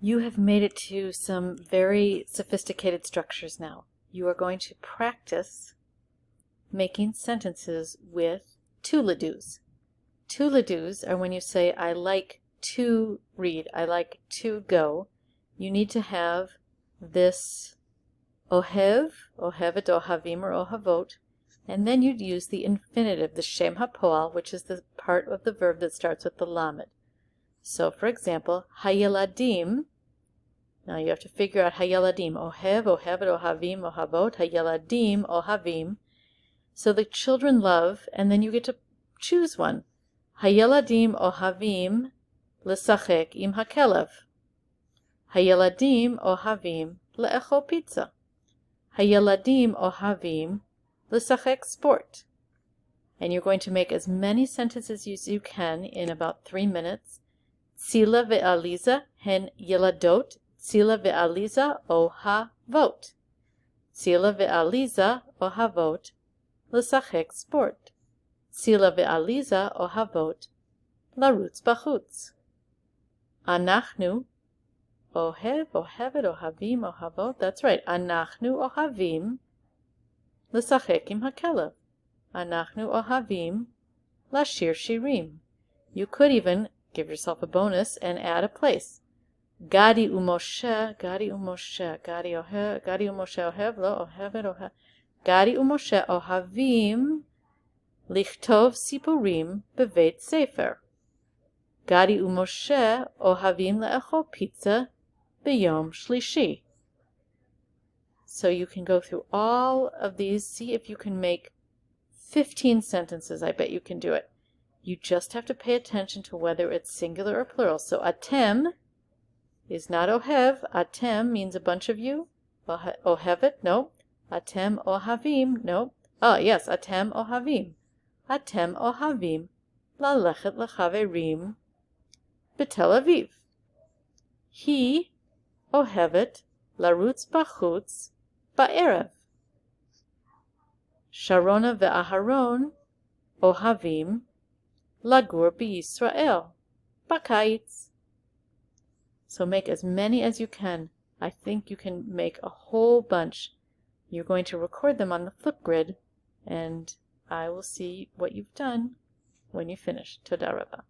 You have made it to some very sophisticated structures now. You are going to practice making sentences with to-la-dos. To-la-dos are when you say, I like to read, I like to go. You need to have this ohev, ohevet, ohavim, or ohavot, and then you'd use the infinitive, the shem hapoal, which is the part of the verb that starts with the lamed. So, for example, hayeladim. Now you have to figure out hayeladim. Ohev, ohevet, ohavim, ohavot, hayeladim, ohavim. So the children love, and then you get to choose one. Hayeladim ohavim lesachek im hakelev. Hayeladim ohavim le'echol pizza. Hayeladim ohavim lesachek sport. And you're going to make as many sentences as you can in about 3 minutes. Tzila ve'aliza hen yeladot. Tzila ve'aliza ohavot. Tzila ve'aliza ohavot lesachek sport. Tzila ve'aliza ohavot larutz bachutz. Anachnu ohev, ohevet, ohavim, ohavot. That's right. Anachnu ohavim lesachek im hakelev. Anachnu ohavim lashir shirim. You could even give yourself a bonus and add a place. Gadi u'Moshe, Gadi u'Moshe, Gadi u'Moshe ohev, lo ohevet, ohev. Gadi u'Moshe ohavim lichtov sipurim beveit sefer. Gadi u'Moshe ohavim le'echol pizza b'yom shlishi. So you can go through all of these, see if you can make 15 sentences. I bet you can do it. You just have to pay attention to whether it's singular or plural. So atem is not ohev. Atem means a bunch of you. Ohevet, no. Atem ohavim, no. Oh, yes, atem ohavim. Atem ohavim lalechet lechaverim b'Tel Aviv. He ohevet larutz bachutz ba'erev. Sharona ve'Aharon ohavim lagur b'Yisrael b'kayitz. So make as many as you can. I think you can make a whole bunch. You're going to record them on the Flipgrid, and I will see what you've done when you finish. Toda rabah.